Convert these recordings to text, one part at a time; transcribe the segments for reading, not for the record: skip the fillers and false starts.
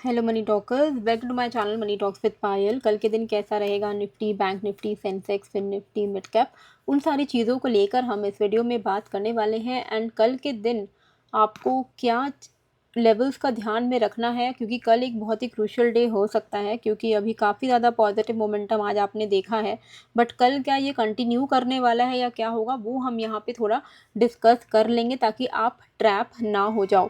Hello money talkers, welcome to my channel money talks with Payal. कल के दिन कैसा रहेगा Nifty, bank Nifty, Sensex, fin Nifty, mid cap, उन सारी चीज़ों को लेकर हम इस वीडियो में बात करने वाले हैं। एंड कल के दिन आपको क्या लेवल्स का ध्यान में रखना है, क्योंकि कल एक बहुत ही क्रूशियल डे हो सकता है। क्योंकि अभी काफ़ी ज़्यादा पॉजिटिव मोमेंटम आज आपने देखा है, बट कल क्या ये कंटिन्यू करने वाला है या क्या होगा, वो हम यहाँ पे थोड़ा डिस्कस कर लेंगे ताकि आप ट्रैप ना हो जाओ।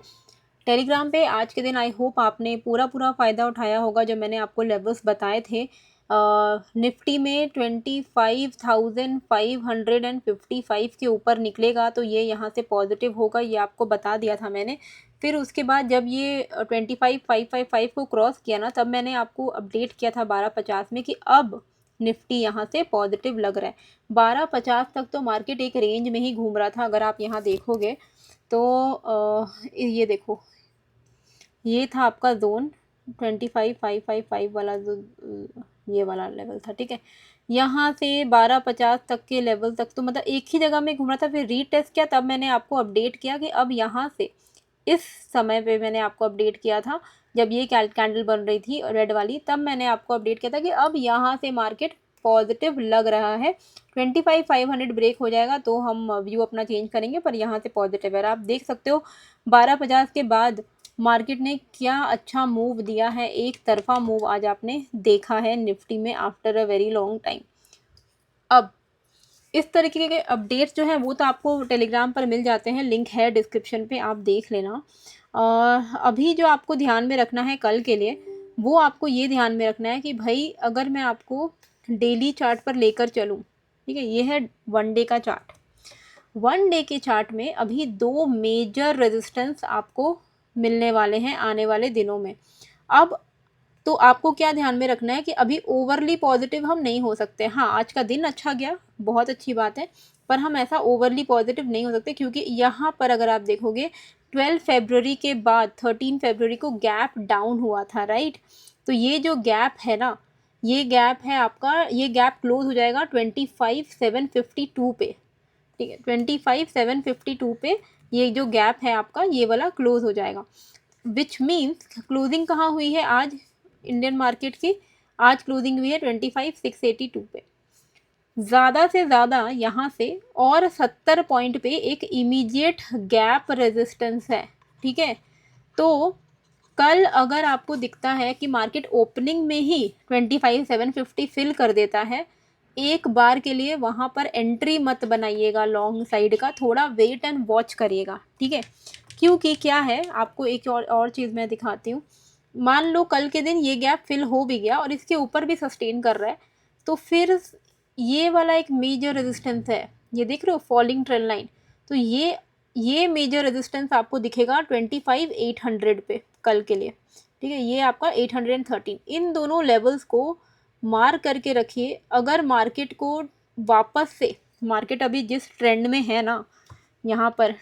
टेलीग्राम पे आज के दिन आई होप आपने पूरा फ़ायदा उठाया होगा जो मैंने आपको लेवल्स बताए थे। निफ्टी में 25,555 के ऊपर निकलेगा तो ये यहाँ से पॉजिटिव होगा, ये आपको बता दिया था मैंने। फिर उसके बाद जब ये 25,555 को क्रॉस किया ना, तब मैंने आपको अपडेट किया था 1250 में कि अब निफ्टी यहाँ से पॉजिटिव लग रहा है। 1250 तक तो मार्केट एक रेंज में ही घूम रहा था। अगर आप यहाँ देखोगे तो ये देखो, ये था आपका जोन 25,555 वाला, जो ये वाला लेवल था, ठीक है। यहाँ से 1250 तक के लेवल तक तो मतलब एक ही जगह में घूम रहा था। फिर रीटेस्ट किया, तब मैंने आपको अपडेट किया कि अब यहाँ से इस समय पे मैंने आपको अपडेट किया था जब ये कैंडल बन रही थी रेड वाली, तब मैंने आपको अपडेट किया था कि अब यहाँ से मार्केट पॉजिटिव लग रहा है। 25,500 ब्रेक हो जाएगा तो हम व्यू अपना चेंज करेंगे, पर यहाँ से पॉजिटिव है। आप देख सकते हो 1250 के बाद मार्केट ने क्या अच्छा मूव दिया है। एक तरफा मूव आज आपने देखा है निफ्टी में after a very long time. अब इस तरीके के अपडेट्स जो हैं वो तो आपको टेलीग्राम पर मिल जाते हैं, लिंक है डिस्क्रिप्शन पे, आप देख लेना। और अभी जो आपको ध्यान में रखना है कल के लिए, वो आपको ये ध्यान में रखना है कि भाई अगर मैं आपको डेली चार्ट पर लेकर चलूँ, ठीक है, ये है वन डे का चार्ट। वन डे के चार्ट में अभी दो मेजर रेजिस्टेंस आपको मिलने वाले हैं आने वाले दिनों में। अब तो आपको क्या ध्यान में रखना है कि अभी ओवरली पॉजिटिव हम नहीं हो सकते। हाँ, आज का दिन अच्छा गया, बहुत अच्छी बात है, पर हम ऐसा ओवरली पॉजिटिव नहीं हो सकते, क्योंकि यहाँ पर अगर आप देखोगे 12 फरवरी के बाद 13 फरवरी को गैप डाउन हुआ था, राइट। तो ये जो गैप है ना, ये गैप है आपका, ये गैप क्लोज हो जाएगा 25,752 पे, ठीक है। 25,752 पे ये जो गैप है आपका, ये वाला क्लोज हो जाएगा। विच मीन्स क्लोजिंग कहाँ हुई है आज इंडियन मार्केट की? आज क्लोजिंग हुई है 25,682 पे। ज़्यादा से ज़्यादा यहाँ से और 70 पॉइंट पे एक इमीडिएट गैप रेजिस्टेंस है, ठीक है। तो कल अगर आपको दिखता है कि मार्केट ओपनिंग में ही 25,750 फिल कर देता है, एक बार के लिए वहाँ पर एंट्री मत बनाइएगा लॉन्ग साइड का, थोड़ा वेट एंड वॉच करिएगा, ठीक है। क्योंकि क्या है, आपको एक और चीज़ मैं दिखाती हूँ। मान लो कल के दिन ये गैप फिल हो भी गया और इसके ऊपर भी सस्टेन कर रहा है, तो फिर ये वाला एक मेजर रेजिस्टेंस है, ये देख रहे हो, फॉलिंग ट्रेंड लाइन। तो ये मेजर रेजिस्टेंस आपको दिखेगा 25,800 पे कल के लिए, ठीक है। ये आपका 813, इन दोनों लेवल्स को मार्क करके रखिए। अगर मार्केट को वापस से, मार्केट अभी जिस ट्रेंड में है ना, यहाँ पर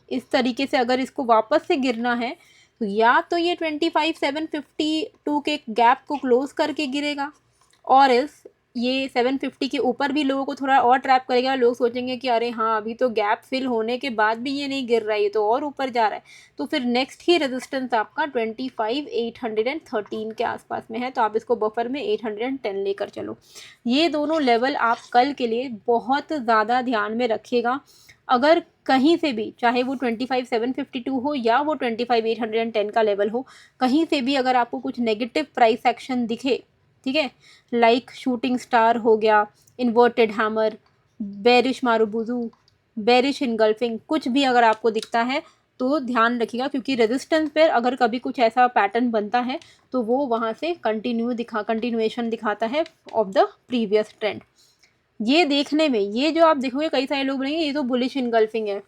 इस तरीके से अगर इसको वापस से गिरना है, तो या तो ये 25,752 के गैप को क्लोज करके गिरेगा, और इस ये 750 के ऊपर भी लोगों को थोड़ा और ट्रैप करेगा। लोग सोचेंगे कि अरे हाँ, अभी तो गैप फिल होने के बाद भी ये नहीं गिर रहा है, ये तो और ऊपर जा रहा है। तो फिर नेक्स्ट ही रेजिस्टेंस आपका 25,813 के आसपास में है, तो आप इसको बफर में 810 लेकर चलो। ये दोनों लेवल आप कल के लिए बहुत ज़्यादा ध्यान में रखिएगा। अगर कहीं से भी, चाहे वो 25,752 हो या वो 25,810 का लेवल हो, कहीं से भी अगर आपको कुछ नेगेटिव प्राइस एक्शन दिखे, ठीक है, लाइक शूटिंग स्टार हो गया, inverted hammer, bearish marubozu, bearish engulfing, कुछ भी अगर आपको दिखता है तो ध्यान रखिएगा, क्योंकि रेजिस्टेंस पर अगर कभी कुछ ऐसा पैटर्न बनता है तो वो वहाँ से कंटिन्यूएशन दिखाता है ऑफ द प्रीवियस ट्रेंड। ये देखने में, ये जो आप देखोगे कई सारे लोग बोलेंगे ये तो बुलिश इनगल्फिंग है।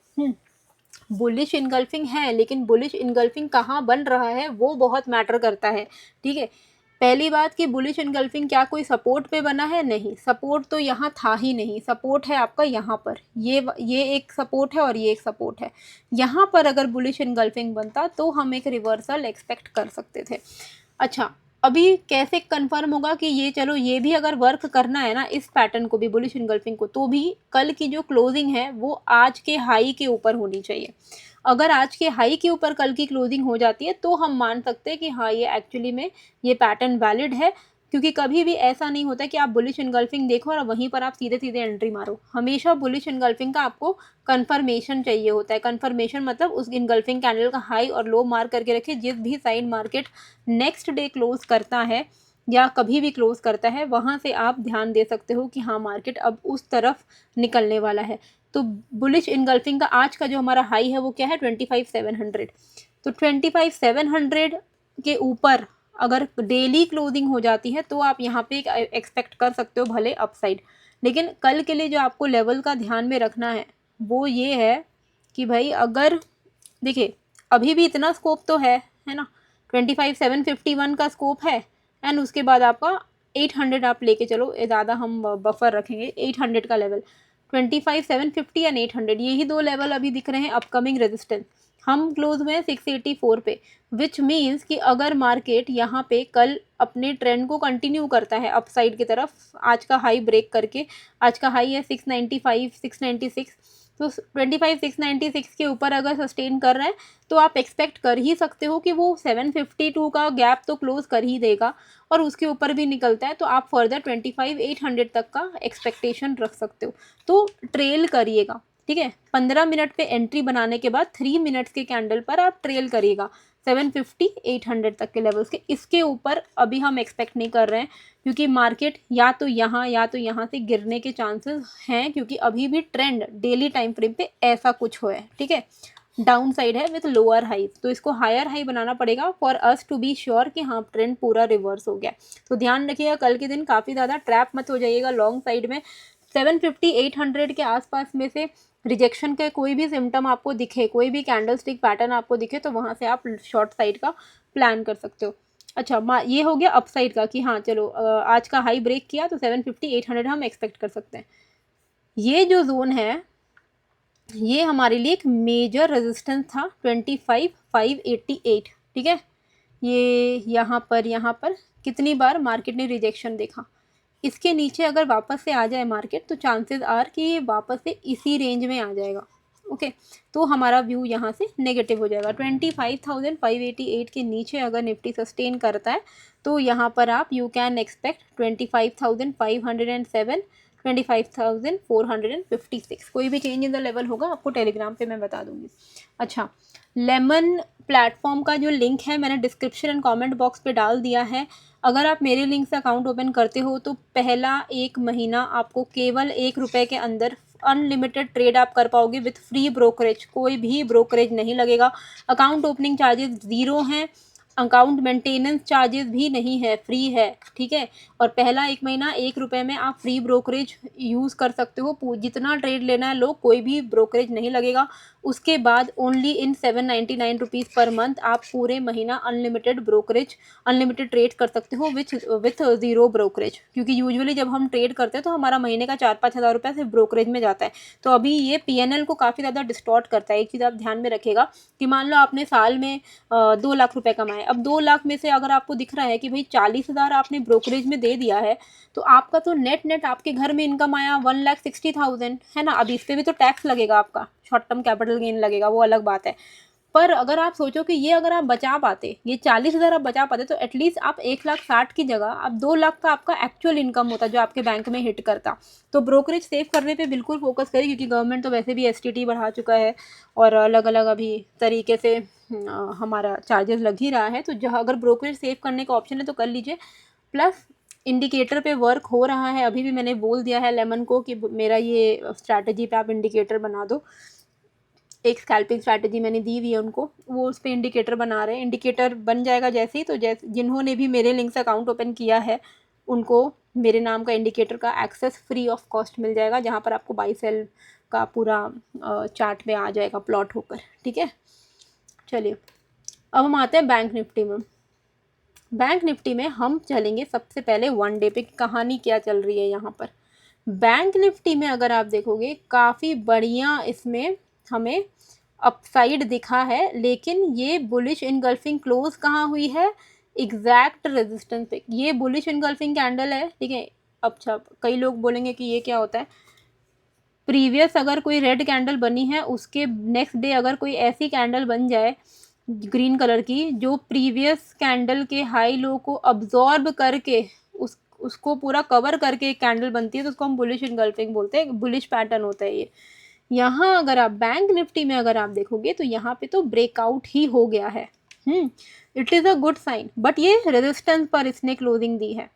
बुलिश इनगल्फिंग है, लेकिन बुलिश इनगल्फिंग कहाँ बन रहा है वो बहुत मैटर करता है, ठीक है। पहली बात कि बुलिश इनगल्फिंग क्या कोई सपोर्ट पे बना है? नहीं, सपोर्ट तो यहाँ था ही नहीं। सपोर्ट है आपका यहाँ पर, ये एक सपोर्ट है और ये एक सपोर्ट है। यहाँ पर अगर बुलिश इनगल्फिंग बनता तो हम एक रिवर्सल एक्सपेक्ट कर सकते थे। अच्छा, अभी कैसे कंफर्म होगा कि ये, चलो ये भी अगर वर्क करना है ना, इस पैटर्न को भी, बुलिश इनगल्फिंग को, तो भी कल की जो क्लोजिंग है वो आज के हाई के ऊपर होनी चाहिए। अगर आज के हाई के ऊपर कल की क्लोजिंग हो जाती है तो हम मान सकते हैं कि हाँ ये एक्चुअली में ये पैटर्न वैलिड है, क्योंकि कभी भी ऐसा नहीं होता कि आप बुलिश इनगल्फिंग देखो और वहीं पर आप सीधे सीधे एंट्री मारो। हमेशा बुलिश इनगल्फिंग का आपको कंफर्मेशन चाहिए होता है। कंफर्मेशन मतलब उस इनगल्फिंग कैंडल का हाई और लो मार्क करके रखिए। जिस भी side market next day close करता है या कभी भी क्लोज करता है, वहाँ से आप ध्यान दे सकते हो कि हाँ मार्केट अब उस तरफ निकलने वाला है। तो बुलिश इनगल्फिंग का आज का जो हमारा हाई है वो क्या है, 25,700। तो 25,700 के ऊपर अगर डेली क्लोजिंग हो जाती है तो आप यहाँ पे एक्सपेक्ट कर सकते हो भले अपसाइड। लेकिन कल के लिए जो आपको लेवल का ध्यान में रखना है वो ये है कि भाई अगर देखिए अभी भी इतना स्कोप तो है ना, 25,751 का स्कोप है। एंड उसके बाद आपका 800 आप लेके चलो, ज़्यादा हम बफर रखेंगे, 800 का लेवल, 25,750 एंड 800, यही दो लेवल अभी दिख रहे हैं अपकमिंग रेजिस्टेंस। हम क्लोज हुए हैं 684 पे, विच मीन्स कि अगर मार्केट यहाँ पे कल अपने ट्रेंड को कंटिन्यू करता है अपसाइड की तरफ, आज का हाई ब्रेक करके, आज का हाई है 695 696, तो 25,696 के ऊपर अगर सस्टेन कर रहा है तो आप एक्सपेक्ट कर ही सकते हो कि वो 752 का गैप तो क्लोज कर ही देगा, और उसके ऊपर भी निकलता है तो आप फर्दर 25,800 तक का एक्सपेक्टेशन रख सकते हो। तो ट्रेल करिएगा, ठीक है। 15 मिनट पे एंट्री बनाने के बाद 3 मिनट्स के कैंडल पर आप ट्रेल करिएगा 750 800 तक के लेवल्स के। इसके ऊपर अभी हम एक्सपेक्ट नहीं कर रहे हैं, क्योंकि मार्केट या तो यहाँ से गिरने के चांसेस हैं, क्योंकि अभी भी ट्रेंड डेली टाइम फ्रेम पे ऐसा कुछ हो है, ठीक है। डाउन साइड है विथ लोअर हाई, तो इसको हायर हाई बनाना पड़ेगा for us to be sure कि हाँ ट्रेंड पूरा रिवर्स हो गया। तो ध्यान रखिएगा कल के दिन काफ़ी ज़्यादा ट्रैप मत हो जाइएगा लॉन्ग साइड में। 750 800 के आसपास में से रिजेक्शन के कोई भी सिम्टम आपको दिखे, कोई भी कैंडल स्टिक पैटर्न आपको दिखे, तो वहाँ से आप शॉर्ट साइड का प्लान कर सकते हो। अच्छा, ये हो गया अप साइड का कि हाँ चलो आज का हाई ब्रेक किया तो 750 800 हम एक्सपेक्ट कर सकते हैं। ये जो जोन है ये हमारे लिए एक मेजर रेजिस्टेंस था 25,588, ठीक है। ये यहाँ पर कितनी बार मार्केट ने रिजेक्शन देखा, इसके नीचे अगर वापस से आ जाए मार्केट तो चांसेस आर कि ये वापस से इसी रेंज में आ जाएगा, ओके। तो हमारा व्यू यहाँ से नेगेटिव हो जाएगा। 25,588 के नीचे अगर निफ्टी सस्टेन करता है तो यहाँ पर आप यू कैन एक्सपेक्ट 25,507 25,456, कोई भी चेंज इन द लेवल होगा आपको टेलीग्राम पे मैं बता दूंगी। अच्छा, लेमन प्लेटफॉर्म का जो लिंक है मैंने डिस्क्रिप्शन एंड कमेंट बॉक्स पे डाल दिया है। अगर आप मेरे लिंक से अकाउंट ओपन करते हो तो पहला 1 महीना आपको केवल 1 रुपये के अंदर अनलिमिटेड ट्रेड आप कर पाओगे विथ फ्री ब्रोकरेज, कोई भी ब्रोकरेज नहीं लगेगा। अकाउंट ओपनिंग चार्जेस 0 हैं, अकाउंट मेंटेनेंस चार्जेस भी नहीं है, फ्री है, ठीक है। और पहला 1 महीना 1 रुपये में आप फ्री ब्रोकरेज यूज़ कर सकते हो, जितना ट्रेड लेना है लो, कोई भी ब्रोकरेज नहीं लगेगा। उसके बाद only in 799 rupees per month आप पूरे महीना अनलिमिटेड ब्रोकरेज, अनलिमिटेड ट्रेड कर सकते हो विथ ज़ीरो ब्रोकरेज, क्योंकि यूजुअली जब हम ट्रेड करते हैं तो हमारा महीने का 4-5 हज़ार रुपये सिर्फ ब्रोकरेज में जाता है। तो अभी ये PNL को काफ़ी ज़्यादा डिस्टॉर्ट करता है। एक चीज़ आप ध्यान में रखिएगा कि मान लो आपने साल में 2 लाख रुपए कमाए, अब 2 लाख में से अगर आपको दिख रहा है कि भाई 40,000 आपने ब्रोकरेज में दे दिया है, तो आपका तो नेट आपके घर में इनकम आया 1,60,000, है ना। अब इस पर भी तो टैक्स लगेगा, आपका शॉर्ट टर्म कैपिटल गेन लगेगा, वो अलग बात है। पर अगर आप सोचो कि ये अगर आप बचा पाते, ये 40,000 आप बचा पाते, तो एटलीस्ट आप 1,60,000 की जगह आप 2 लाख का आपका एक्चुअल इनकम होता जो आपके बैंक में हिट करता। तो ब्रोकरेज सेव करने पे बिल्कुल फोकस करें, क्योंकि गवर्नमेंट तो वैसे भी STT बढ़ा चुका है और अलग अलग अभी तरीके से हमारा चार्जेस लग ही रहा है। तो जहाँ अगर ब्रोकरेज सेव करने का ऑप्शन है तो कर लीजिए। प्लस इंडिकेटर पे वर्क हो रहा है, अभी भी मैंने बोल दिया है लेमन को कि मेरा ये स्ट्रैटेजी पे आप इंडिकेटर बना दो। एक स्कैल्पिंग स्ट्रैटेजी मैंने दी हुई है उनको, वो उस पर इंडिकेटर बना रहे हैं। इंडिकेटर बन जाएगा जैसे ही, तो जैसे जिन्होंने भी मेरे लिंक से अकाउंट ओपन किया है उनको मेरे नाम का इंडिकेटर का एक्सेस फ्री ऑफ कॉस्ट मिल जाएगा, जहाँ पर आपको बाई सेल का पूरा चार्ट में आ जाएगा प्लॉट होकर, ठीक है। चलिए अब हम आते हैं बैंक निफ्टी में। बैंक निफ्टी में हम चलेंगे सबसे पहले 1 डे पे, कहानी क्या चल रही है यहाँ पर। बैंक निफ्टी में अगर आप देखोगे काफ़ी बढ़िया इसमें हमें अपसाइड दिखा है, लेकिन ये बुलिश इनगल्फिंग क्लोज कहाँ हुई है, एग्जैक्ट रेजिस्टेंस पे। ये बुलिश इनगल्फिंग कैंडल है, ठीक है। अच्छा, कई लोग बोलेंगे कि ये क्या होता है, प्रीवियस अगर कोई रेड कैंडल बनी है उसके नेक्स्ट डे अगर कोई ऐसी कैंडल बन जाए ग्रीन कलर की जो प्रीवियस कैंडल के हाई लो को अब्जॉर्ब करके उसको पूरा कवर करके एक कैंडल बनती है तो उसको हम बुलिश इनगल्फिंग बोलते हैं, बुलिश पैटर्न होता है ये। यहाँ अगर आप बैंक निफ्टी में अगर आप देखोगे तो यहाँ पे तो ब्रेकआउट ही हो गया है। It is a good sign, but ये रेजिस्टेंस पर इसने क्लोजिंग दी है।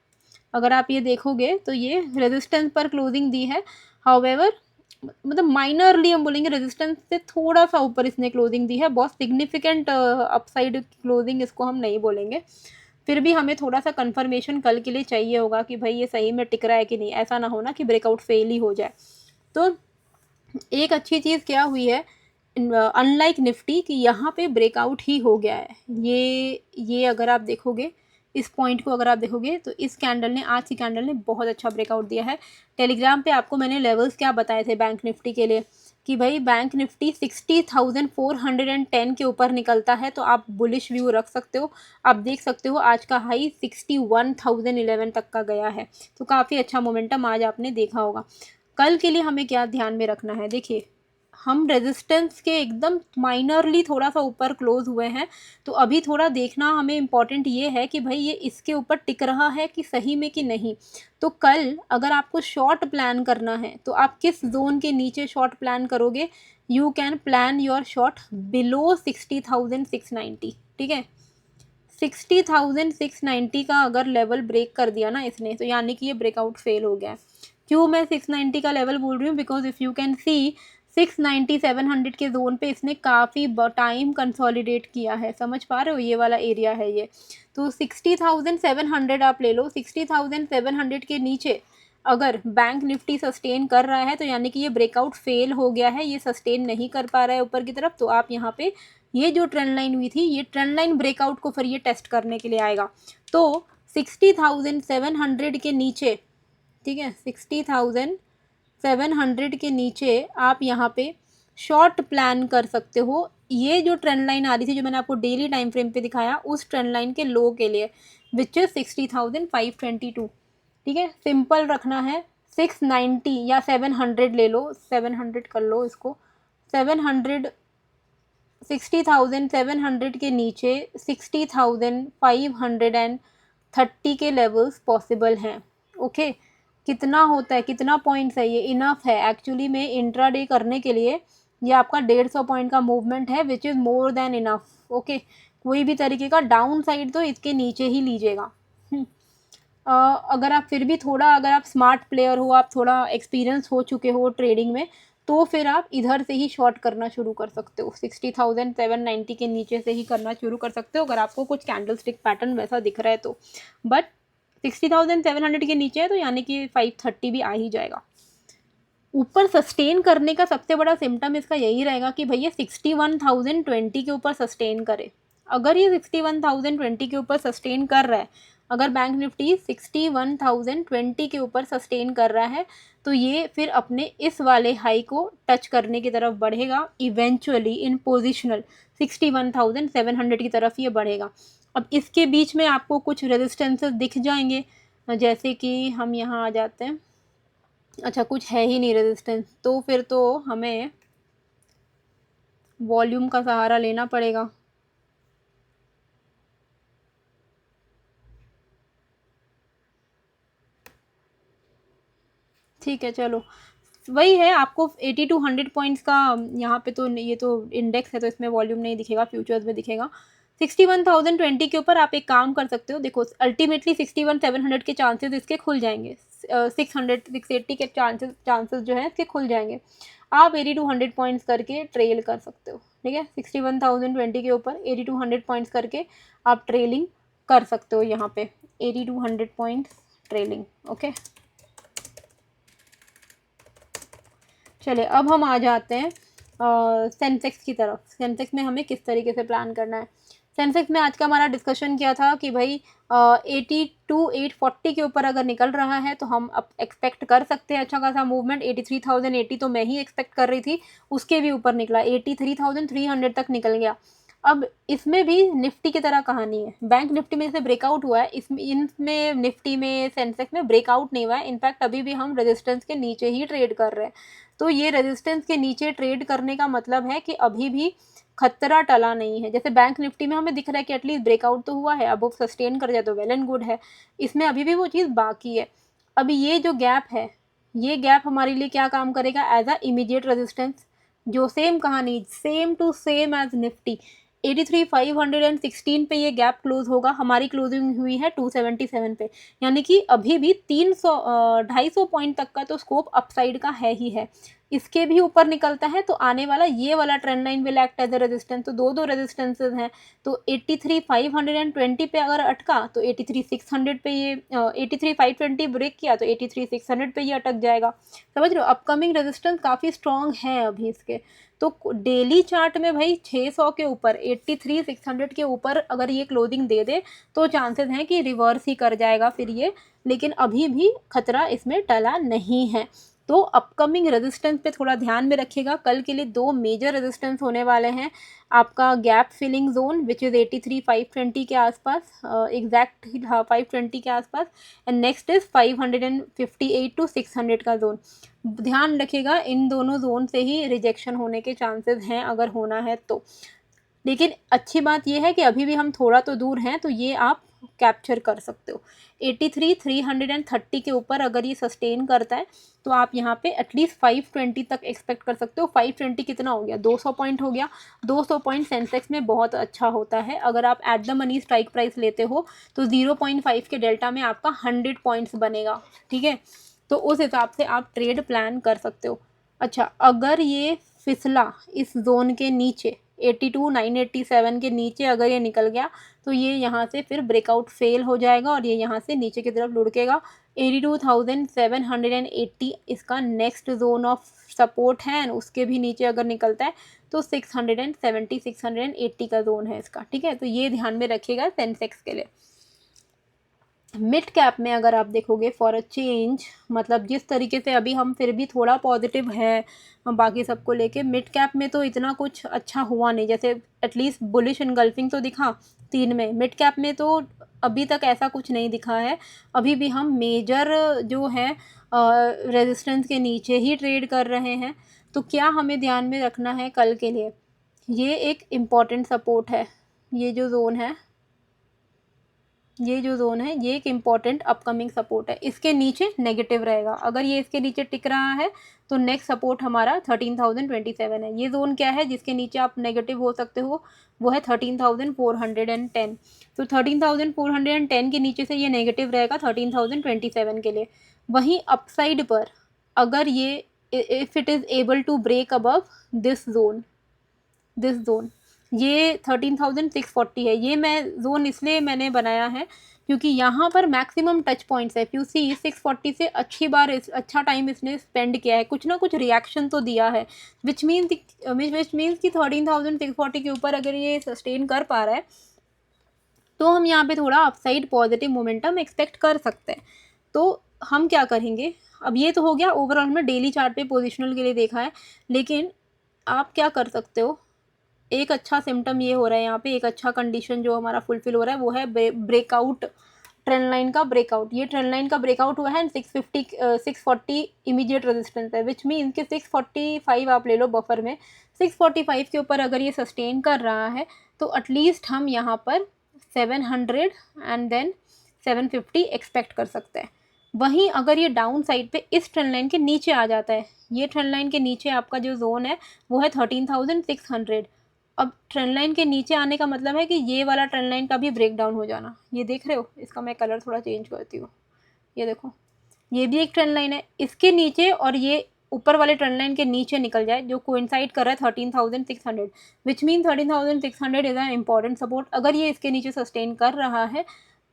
अगर आप ये देखोगे तो ये रेजिस्टेंस पर क्लोजिंग दी है। हाउएवर मतलब माइनरली हम बोलेंगे रेजिस्टेंस से थोड़ा सा ऊपर इसने क्लोजिंग दी है, बहुत सिग्निफिकेंट अपसाइड क्लोजिंग इसको हम नहीं बोलेंगे। फिर भी हमें थोड़ा सा कंफर्मेशन कल के लिए चाहिए होगा कि भाई ये सही में टिक रहा है कि नहीं, ऐसा ना हो ना कि ब्रेकआउट फेल ही हो जाए। तो एक अच्छी चीज़ क्या हुई है अनलाइक निफ्टी कि यहाँ पे ब्रेकआउट ही हो गया है। ये अगर आप देखोगे इस पॉइंट को अगर आप देखोगे तो इस कैंडल ने, आज की कैंडल ने बहुत अच्छा ब्रेकआउट दिया है। टेलीग्राम पे आपको मैंने लेवल्स क्या बताए थे बैंक निफ्टी के लिए कि भाई बैंक निफ्टी 60,410 के ऊपर निकलता है तो आप बुलिश व्यू रख सकते हो। आप देख सकते हो आज का हाई 61,011 तक का गया है, तो काफ़ी अच्छा मोमेंटम आज आपने देखा होगा। कल के लिए हमें क्या ध्यान में रखना है, देखिए हम रेजिस्टेंस के एकदम माइनरली थोड़ा सा ऊपर क्लोज हुए हैं, तो अभी थोड़ा देखना हमें इम्पॉर्टेंट ये है कि भाई ये इसके ऊपर टिक रहा है कि सही में कि नहीं। तो कल अगर आपको शॉर्ट प्लान करना है तो आप किस जोन के नीचे शॉर्ट प्लान करोगे? You can plan your short below 60,690, ठीक है। 60,690 का अगर लेवल ब्रेक कर दिया ना इसने तो यानी कि ये ब्रेकआउट फेल हो गया है। क्यों मैं 690 का लेवल बोल रही हूँ? Because if you can see 690 700 के जोन पे इसने काफ़ी टाइम कंसोलिडेट किया है, समझ पा रहे हो? ये वाला एरिया है ये। तो 60,700 आप ले लो, 60,700 के नीचे अगर बैंक निफ्टी सस्टेन कर रहा है तो यानी कि ये ब्रेकआउट फेल हो गया है, ये सस्टेन नहीं कर पा रहा है ऊपर की तरफ। तो आप यहाँ पे ये जो ट्रेंड लाइन हुई थी ये ट्रेंड लाइन ब्रेकआउट को फिर ये टेस्ट करने के लिए आएगा। तो 60,700 के नीचे, ठीक है, 60,700 के नीचे आप यहाँ पे शॉर्ट प्लान कर सकते हो। ये जो ट्रेंड लाइन आ रही थी जो मैंने आपको डेली टाइम फ्रेम पे दिखाया उस ट्रेंड लाइन के लो के लिए विच इज़ 60,522, ठीक है। सिंपल रखना है, 690 या 700 ले लो, 700 कर लो इसको, 700 60,700 के नीचे 60,530 के लेवल्स पॉसिबल हैं। ओके, कितना होता है, कितना पॉइंट्स है ये? इनफ है एक्चुअली में इंट्राडे करने के लिए। ये आपका 150 पॉइंट का मूवमेंट है which is more than enough. Okay, कोई भी तरीके का डाउन साइड तो इसके नीचे ही लीजिएगा। अगर आप फिर भी थोड़ा, अगर आप स्मार्ट प्लेयर हो, आप थोड़ा एक्सपीरियंस हो चुके हो ट्रेडिंग में, तो फिर आप इधर से ही शॉर्ट करना शुरू कर सकते हो। 60,790 के नीचे से ही करना शुरू कर सकते हो अगर आपको कुछ कैंडल स्टिक पैटर्न वैसा दिख रहा है तो। बट 60,700 के नीचे है तो यानी कि 530 भी आ ही जाएगा। ऊपर सस्टेन करने का सबसे बड़ा सिम्टम इसका यही रहेगा कि भैया 61,020 के ऊपर सस्टेन करे। अगर ये 61,020 के ऊपर सस्टेन कर रहा है, अगर बैंक निफ्टी 61,020 के ऊपर सस्टेन कर रहा है तो ये फिर अपने इस वाले हाई को टच करने की तरफ बढ़ेगा, इवेंचुअली इन पोजिशनल 61,700 की तरफ ये बढ़ेगा। अब इसके बीच में आपको कुछ रेजिस्टेंसेस दिख जाएंगे, जैसे कि हम यहाँ आ जाते हैं। अच्छा, कुछ है ही नहीं रेजिस्टेंस, तो फिर तो हमें वॉल्यूम का सहारा लेना पड़ेगा। ठीक है, चलो वही है, आपको 80 to 100 पॉइंट्स का यहाँ पे, तो ये तो इंडेक्स है तो इसमें वॉल्यूम नहीं दिखेगा, फ्यूचर्स में दिखेगा। 61,020 के ऊपर आप एक काम कर सकते हो, देखो अल्टीमेटली 61,700 के चांसेस इसके खुल जाएंगे, 600 680 के चांसेस जो है इसके खुल जाएंगे। आप 80 to 100 पॉइंट्स करके ट्रेल कर सकते हो, ठीक है। 61,020 के ऊपर 80 to 100 पॉइंट्स करके आप ट्रेलिंग कर सकते हो यहाँ पे, 80 to 100 पॉइंट्स ट्रेलिंग। ओके, चलिए अब हम आ जाते हैं सेंसेक्स की तरफ। सेंसेक्स में हमें किस तरीके से प्लान करना है। सेंसेक्स में आज का हमारा डिस्कशन किया था कि भाई 82,840 के ऊपर अगर निकल रहा है तो हम अब एक्सपेक्ट कर सकते हैं अच्छा खासा मूवमेंट। 83,080 तो मैं ही एक्सपेक्ट कर रही थी, उसके भी ऊपर निकला, 83,300 तक निकल गया। अब इसमें भी निफ्टी की तरह कहानी है, बैंक निफ्टी में जैसे ब्रेकआउट हुआ है, इनमें निफ्टी में सेंसेक्स में ब्रेकआउट नहीं हुआ है, इनफैक्ट अभी भी हम रेजिस्टेंस के नीचे ही ट्रेड कर रहे हैं। तो ये रेजिस्टेंस के नीचे ट्रेड करने का मतलब है कि अभी भी खतरा टला नहीं है। जैसे बैंक निफ्टी में हमें दिख रहा है कि एटलीस्ट ब्रेकआउट तो हुआ है, अब वो सस्टेन कर जाए तो वेल एंड गुड है, इसमें अभी भी वो चीज़ बाकी है। अभी ये जो गैप है, ये गैप हमारे लिए क्या काम करेगा, एज अ इमीडिएट रेजिस्टेंस, जो सेम कहानी, same to same as Nifty 83,516 पे ये गैप क्लोज होगा। हमारी क्लोजिंग हुई है 277 पे, यानी कि अभी भी 300 250 पॉइंट तक का तो स्कोप अपसाइड का है ही है। इसके भी ऊपर निकलता है तो आने वाला ये वाला trend line will act as a resistance. तो दो रेजिस्टेंसेज हैं, तो 83,520 पे अगर अटका तो 83,600 पे ये 83,520 ब्रेक किया तो 83,600 पे ये अटक जाएगा। समझ रहे हो, अपकमिंग रेजिस्टेंस काफ़ी स्ट्रॉन्ग है अभी इसके। तो डेली चार्ट में भाई 600 के ऊपर 83,600 के ऊपर अगर ये क्लोजिंग दे दे तो चांसेस हैं कि रिवर्स ही कर जाएगा फिर ये, लेकिन अभी भी खतरा इसमें टला नहीं है। तो अपकमिंग रेजिस्टेंस पे थोड़ा ध्यान में रखिएगा। कल के लिए दो मेजर रेजिस्टेंस होने वाले हैं, आपका gap filling zone which is 83,520 के आसपास, एग्जैक्ट 520 के आसपास, एंड नेक्स्ट इज़ 558 टू 600 का जोन। ध्यान रखिएगा, इन दोनों जोन से ही रिजेक्शन होने के चांसेस हैं अगर होना है तो। लेकिन अच्छी बात यह है कि अभी भी हम थोड़ा तो दूर हैं, तो ये आप कैप्चर कर सकते हो। 83,330 के ऊपर अगर ये सस्टेन करता है तो आप यहाँ पे एटलीस्ट 520 तक एक्सपेक्ट कर सकते हो। 520 कितना हो गया, 200 पॉइंट हो गया। 200 पॉइंट सेंसेक्स में बहुत अच्छा होता है। अगर आप at the money strike price लेते हो तो 0.5 के डेल्टा में आपका 100 पॉइंट्स बनेगा, ठीक है। तो उस हिसाब से आप ट्रेड प्लान कर सकते हो। अच्छा, अगर ये फिसला इस जोन के नीचे 82,987 के नीचे अगर ये निकल गया तो ये यहाँ से फिर ब्रेकआउट फेल हो जाएगा और ये यहाँ से नीचे की तरफ लुढ़केगा। 82,780 इसका नेक्स्ट जोन ऑफ सपोर्ट है, उसके भी नीचे अगर निकलता है तो 670 680 का जोन है इसका, ठीक है। तो ये ध्यान में रखिएगा सेंसेक्स के लिए। मिड कैप में अगर आप देखोगे फॉर अ चेंज, मतलब जिस तरीके से अभी हम फिर भी थोड़ा पॉजिटिव है बाकी सबको लेके, मिड कैप में तो इतना कुछ अच्छा हुआ नहीं। जैसे एटलीस्ट बुलिश इनगल्फिंग तो दिखा 3 में, मिड कैप में तो अभी तक ऐसा कुछ नहीं दिखा है। अभी भी हम मेजर जो है रेजिस्टेंस के नीचे ही ट्रेड कर रहे हैं। तो क्या हमें ध्यान में रखना है कल के लिए, ये एक इम्पॉर्टेंट सपोर्ट है, ये जो जोन है, ये जो जोन है ये एक इम्पॉर्टेंट अपकमिंग सपोर्ट है। इसके नीचे नेगेटिव रहेगा, अगर ये इसके नीचे टिक रहा है तो नेक्स्ट सपोर्ट हमारा 13,027 है। ये जोन क्या है जिसके नीचे आप नेगेटिव हो सकते हो, वो है 13,410। तो 13,410 के नीचे से ये नेगेटिव रहेगा 13,027 के लिए। वहीं अपसाइड पर अगर ये if it is able to break above this zone, ये 13,640 है। ये मैं जोन इसलिए मैंने बनाया है क्योंकि यहाँ पर मैक्सिमम टच पॉइंट्स है। यू सी 640 से अच्छी बार अच्छा टाइम इसने स्पेंड किया है, कुछ ना कुछ रिएक्शन तो दिया है, विच मीन्स कि 13,640 के ऊपर अगर ये सस्टेन कर पा रहा है तो हम यहाँ पे थोड़ा अपसाइड पॉजिटिव मोमेंटम एक्सपेक्ट कर सकते हैं। तो हम क्या करेंगे, अब ये तो हो गया ओवरऑल में डेली चार्ट पे पोजिशनल के लिए देखा है, लेकिन आप क्या कर सकते हो, एक अच्छा सिम्टम ये हो रहा है यहाँ पे, एक अच्छा कंडीशन जो हमारा फुलफिल हो रहा है वो है ब्रेकआउट, ट्रेंड लाइन का ब्रेकआउट। ये ट्रेंड लाइन का ब्रेकआउट हुआ है एंड 640 इमीडिएट रेजिस्टेंस है, विच मीन कि 645 आप ले लो बफर में। 645 के ऊपर अगर ये सस्टेन कर रहा है तो एटलीस्ट हम यहाँ पर 700 एंड देन 750 एक्सपेक्ट कर सकते हैं। वहीं अगर ये डाउन साइड पे इस ट्रेंड लाइन के नीचे आ जाता है, ये ट्रेंड लाइन के नीचे आपका जो जोन है वो है 13,600। अब ट्रेंड लाइन के नीचे आने का मतलब है कि ये वाला ट्रेंड लाइन का भी ब्रेक डाउन हो जाना। ये देख रहे हो, इसका मैं कलर थोड़ा चेंज करती हूँ, ये देखो, ये भी एक ट्रेंड लाइन है, इसके नीचे और ये ऊपर वाले ट्रेंड लाइन के नीचे निकल जाए जो कोइंसाइड कर रहा है 13,600, which mean 13,600 is an important support. अगर ये इसके नीचे सस्टेन कर रहा है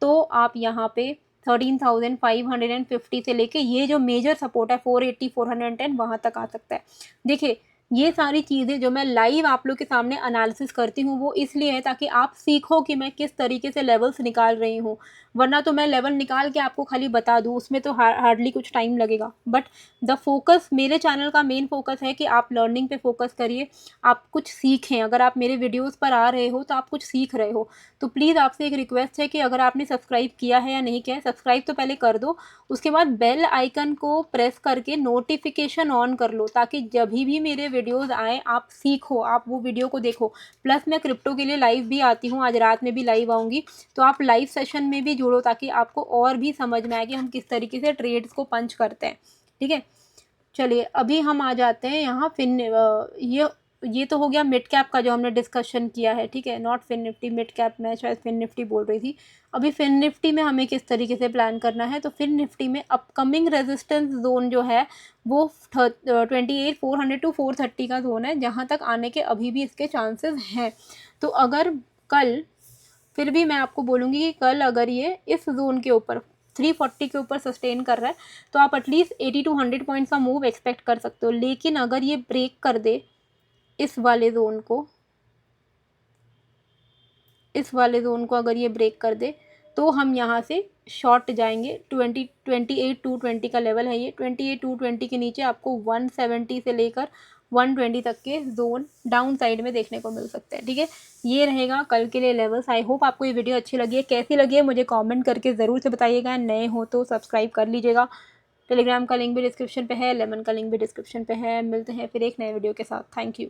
तो आप यहाँ पे 13,550 से लेके ये जो मेजर सपोर्ट है 480 410 वहाँ तक आ सकता है। देखिए ये सारी चीज़ें जो मैं लाइव आप लोग के सामने एनालिसिस करती हूँ वो इसलिए है ताकि आप सीखो कि मैं किस तरीके से लेवल्स निकाल रही हूँ। वरना तो मैं लेवल निकाल के आपको खाली बता दूँ, उसमें तो हार्डली कुछ टाइम लगेगा। बट द फोकस मेरे चैनल का मेन फोकस है कि आप लर्निंग पे फोकस करिए, आप कुछ सीखें। अगर आप मेरे वीडियोज़ पर आ रहे हो तो आप कुछ सीख रहे हो। तो प्लीज़ आपसे एक रिक्वेस्ट है कि अगर आपने सब्सक्राइब किया है या नहीं किया है, सब्सक्राइब तो पहले कर दो, उसके बाद बेल आइकन को प्रेस करके नोटिफिकेशन ऑन कर लो, ताकि जब भी मेरे वीडियोस आए आप सीखो, आप वो वीडियो को देखो। प्लस मैं क्रिप्टो के लिए लाइव भी आती हूँ, आज रात में भी लाइव आऊँगी, तो आप लाइव सेशन में भी जुड़ो ताकि आपको और भी समझ में आए कि हम किस तरीके से ट्रेड्स को पंच करते हैं। ठीक है, चलिए अभी हम आ जाते हैं यहाँ ये तो हो गया मिड कैप का जो हमने डिस्कशन किया है। ठीक है, not fin Nifty, mid cap, मैं शायद फिन निफ्टी बोल रही थी। अभी फिन निफ्टी में हमें किस तरीके से प्लान करना है, तो फिन निफ्टी में अपकमिंग रेजिस्टेंस जोन जो है वो 28,400 टू 430 का जोन है, जहाँ तक आने के अभी भी इसके चांसेस हैं। तो अगर कल, फिर भी मैं आपको बोलूँगी कि कल अगर ये इस जोन के ऊपर 340 के ऊपर सस्टेन कर रहा है तो आप एटलीस्ट 80 टू 100 पॉइंट्स का मूव एक्सपेक्ट कर सकते हो। लेकिन अगर ये ब्रेक कर दे इस वाले जोन को, अगर ये ब्रेक कर दे तो हम यहाँ से शॉर्ट जाएंगे। 28,220 का लेवल है ये। 28,220 के नीचे आपको 170 से लेकर 120 तक के जोन डाउन साइड में देखने को मिल सकते हैं। ठीक है, ये रहेगा कल के लिए लेवल्स। आई होप आपको ये वीडियो अच्छी लगी है। कैसी लगी है मुझे कमेंट करके ज़रूर से बताइएगा। नए हो तो सब्सक्राइब कर लीजिएगा। टेलीग्राम का लिंक भी डिस्क्रिप्शन पे है, लेमन का लिंक भी डिस्क्रिप्शन पे है। मिलते हैं फिर एक नए वीडियो के साथ। Thank you.